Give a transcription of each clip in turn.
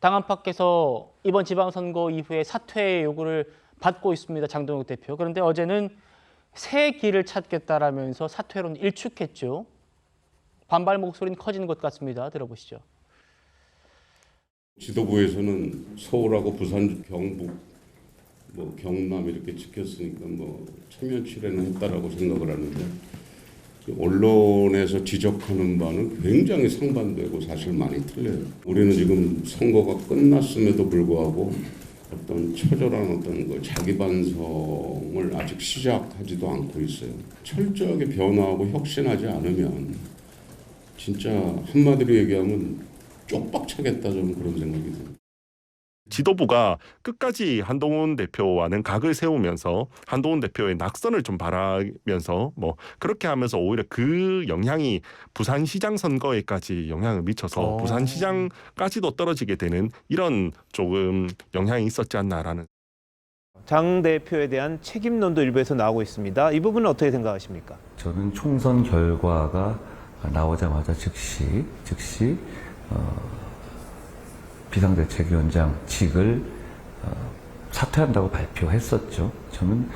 당 안팎에서 이번 지방선거 이후에 사퇴 요구를 받고 있습니다. 장동혁 대표. 그런데 어제는 새 길을 찾겠다라면서 사퇴론 일축했죠. 반발 목소리는 커지는 것 같습니다. 들어보시죠. 지도부에서는 서울하고 부산, 경북, 경남 이렇게 지켰으니까 체면 했다라고 생각을 하는데 언론에서 지적하는 바는 굉장히 상반되고 사실 많이 틀려요. 우리는 지금 선거가 끝났음에도 불구하고 어떤 처절한 어떤 자기 반성을 아직 시작하지도 않고 있어요. 철저하게 변화하고 혁신하지 않으면 진짜 한마디로 얘기하면 쪽박 차겠다, 저는 그런 생각이 듭니다. 지도부가 끝까지 한동훈 대표와는 각을 세우면서 한동훈 대표의 낙선을 좀 바라면서 그렇게 하면서 오히려 그 영향이 부산시장 선거에까지 영향을 미쳐서 부산시장까지도 떨어지게 되는 이런 조금 영향이 있었지 않나라는. 장 대표에 대한 책임론도 일부에서 나오고 있습니다. 이 부분은 어떻게 생각하십니까? 저는 총선 결과가 나오자마자 즉시 비상대책위원장직을 사퇴한다고 발표했었죠. 저는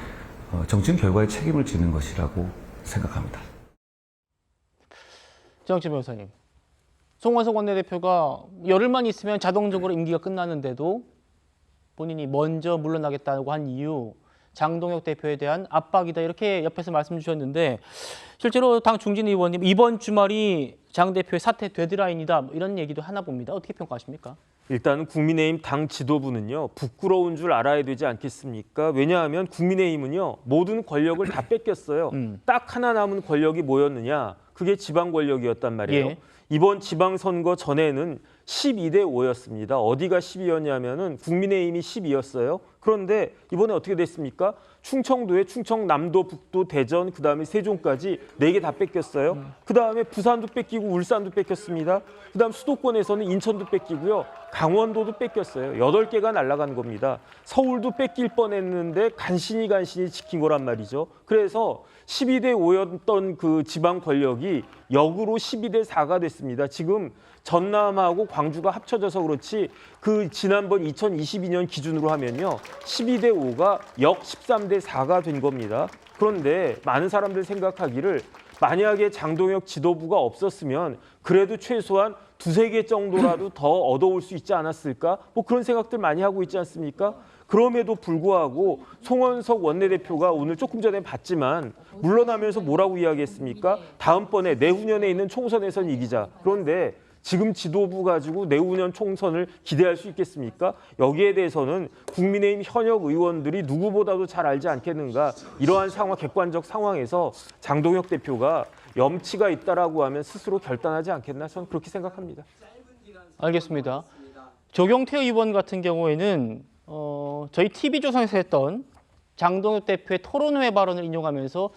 정치인 결과에 책임을 지는 것이라고 생각합니다. 정치 변호사님, 송원석 원내대표가 열흘만 있으면 자동적으로 임기가 끝나는데도 본인이 먼저 물러나겠다고 한 이유, 장동혁 대표에 대한 압박이다 이렇게 옆에서 말씀 주셨는데 실제로 당 중진 의원님 이번 주말이 장 대표의 사퇴 데드라인이다 이런 얘기도 하나 봅니다. 어떻게 평가하십니까? 일단 국민의힘 당 지도부는요, 부끄러운 줄 알아야 되지 않겠습니까? 왜냐하면 국민의힘은요, 모든 권력을 다 뺏겼어요. 딱 하나 남은 권력이 뭐였느냐? 그게 지방 권력이었단 말이에요. 예. 이번 지방선거 전에는 12대 5였습니다. 어디가 10이었냐면은 국민의힘이 10이었어요. 그런데 이번에 어떻게 됐습니까? 충청도에 충청남도, 북도, 대전, 그다음에 세종까지 4개 다 뺏겼어요. 그다음에 부산도 뺏기고 울산도 뺏겼습니다. 그다음 수도권에서는 인천도 뺏기고요. 강원도도 뺏겼어요. 8개가 날아간 겁니다. 서울도 뺏길 뻔했는데 간신히 지킨 거란 말이죠. 그래서 12대 5였던 그 지방 권력이 역으로 12대 4가 됐습니다. 지금 전남하고 광주가 합쳐져서 그렇지 그 지난번 2022년 기준으로 하면요. 12대 5가 역 13대 4가 된 겁니다. 그런데 많은 사람들 생각하기를 만약에 장동혁 지도부가 없었으면 그래도 최소한 2-3개 정도라도 더 얻어올 수 있지 않았을까? 그런 생각들 많이 하고 있지 않습니까? 그럼에도 불구하고 송원석 원내대표가 오늘 조금 전에 봤지만 물러나면서 뭐라고 이야기했습니까? 다음번에 내후년에 있는 총선에선 이기자. 그런데 지금 지도부 가지고 내후년 총선을 기대할 수 있겠습니까? 여기에 대해서는 국민의힘 현역 의원들이 누구보다도 잘 알지 않겠는가. 이러한 상황, 객관적 상황에서 장동혁 대표가 염치가 있다라고 하면 스스로 결단하지 않겠나. 저는 그렇게 생각합니다. 알겠습니다. 조경태 의원 같은 경우에는 저희 TV조선에서 했던 장동혁 대표의 토론회 발언을 인용하면서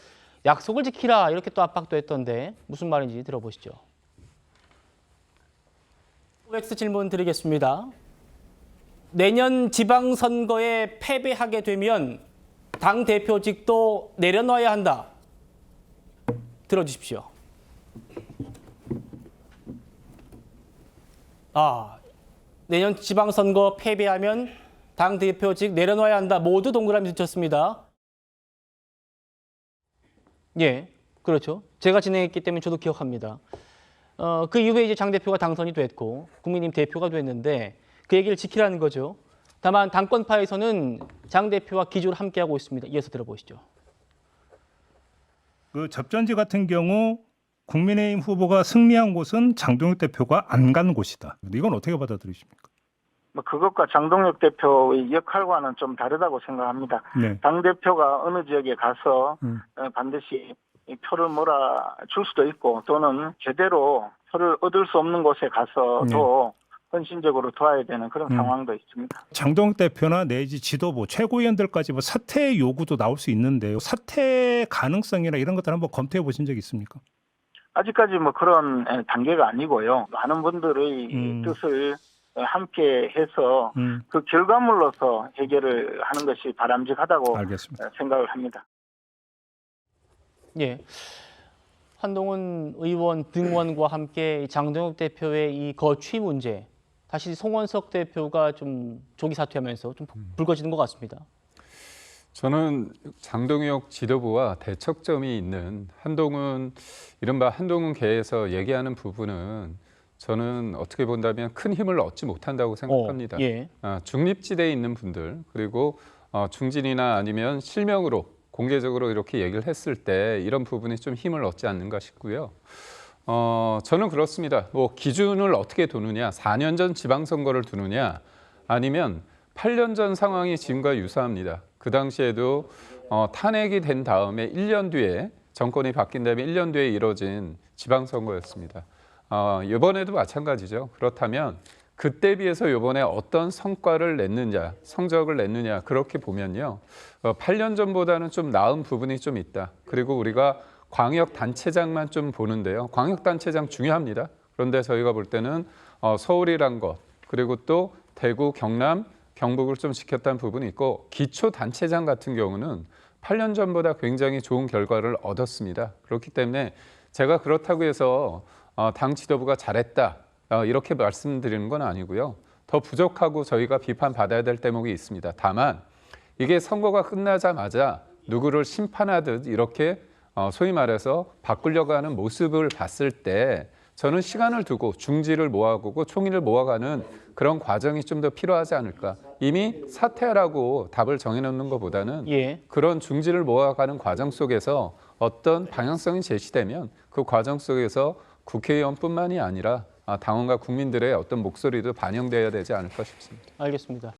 약속을 지키라 이렇게 또 압박도 했던데 무슨 말인지 들어보시죠. OX 질문 드리겠습니다. 내년 지방선거에 패배하게 되면 당 대표직도 내려놔야 한다. 들어주십시오. 내년 지방선거 패배하면 당 대표직 내려놔야 한다. 모두 동그라미 붙였습니다. 예, 그렇죠. 제가 진행했기 때문에 저도 기억합니다. 그 이후에 이제 장 대표가 당선이 됐고 국민의힘 대표가 됐는데 그 얘기를 지키라는 거죠. 다만 당권파에서는 장 대표와 기조를 함께하고 있습니다. 이어서 들어보시죠. 그 접전지 같은 경우 국민의힘 후보가 승리한 곳은 장동혁 대표가 안 간 곳이다. 이건 어떻게 받아들이십니까? 그것과 장동혁 대표의 역할과는 좀 다르다고 생각합니다. 네. 당대표가 어느 지역에 가서 반드시 표를 몰아줄 수도 있고 또는 제대로 표를 얻을 수 없는 곳에 가서도 헌신적으로 도와야 되는 그런 상황도 있습니다. 장동혁 대표나 내지 지도부 최고위원들까지 사퇴 요구도 나올 수 있는데요. 사퇴 가능성이나 이런 것들 한번 검토해 보신 적 있습니까? 아직까지 그런 단계가 아니고요. 많은 분들의 뜻을 함께 해서 그 결과물로서 해결을 하는 것이 바람직하다고 알겠습니다. 생각을 합니다. 예, 한동훈 의원 등원과 함께 장동혁 대표의 이 거취 문제, 다시 송원석 대표가 좀 조기 사퇴하면서 좀 붉어지는 것 같습니다. 저는 장동혁 지도부와 대척점이 있는 한동훈, 이른바 한동훈계에서 얘기하는 부분은 저는 어떻게 본다면 큰 힘을 얻지 못한다고 생각합니다. 예. 중립지대에 있는 분들, 그리고 중진이나 아니면 실명으로 공개적으로 이렇게 얘기를 했을 때 이런 부분이 좀 힘을 얻지 않는가 싶고요. 저는 그렇습니다. 뭐 기준을 어떻게 두느냐, 4년 전 지방선거를 두느냐, 아니면 8년 전 상황이 지금과 유사합니다. 그 당시에도 탄핵이 된 다음에 1년 뒤에 정권이 바뀐 다음에 1년 뒤에 이뤄진 지방선거였습니다. 이번에도 마찬가지죠. 그렇다면 그때 비해서 이번에 어떤 성과를 냈느냐, 성적을 냈느냐 그렇게 보면요. 8년 전보다는 좀 나은 부분이 좀 있다. 그리고 우리가 광역단체장만 좀 보는데요. 광역단체장 중요합니다. 그런데 저희가 볼 때는 서울이란 것, 그리고 또 대구, 경남, 경북을 좀 지켰다는 부분이 있고 기초단체장 같은 경우는 8년 전보다 굉장히 좋은 결과를 얻었습니다. 그렇기 때문에 제가 그렇다고 해서 당 지도부가 잘했다 이렇게 말씀드리는 건 아니고요. 더 부족하고 저희가 비판받아야 될 대목이 있습니다. 다만 이게 선거가 끝나자마자 누구를 심판하듯 이렇게 소위 말해서 바꾸려고 하는 모습을 봤을 때 저는 시간을 두고 중지를 모아가고 총의를 모아가는 그런 과정이 좀 더 필요하지 않을까. 이미 사퇴하라고 답을 정해놓는 것보다는 예. 그런 중지를 모아가는 과정 속에서 어떤 방향성이 제시되면 그 과정 속에서 국회의원뿐만이 아니라 당원과 국민들의 어떤 목소리도 반영돼야 되지 않을까 싶습니다. 알겠습니다.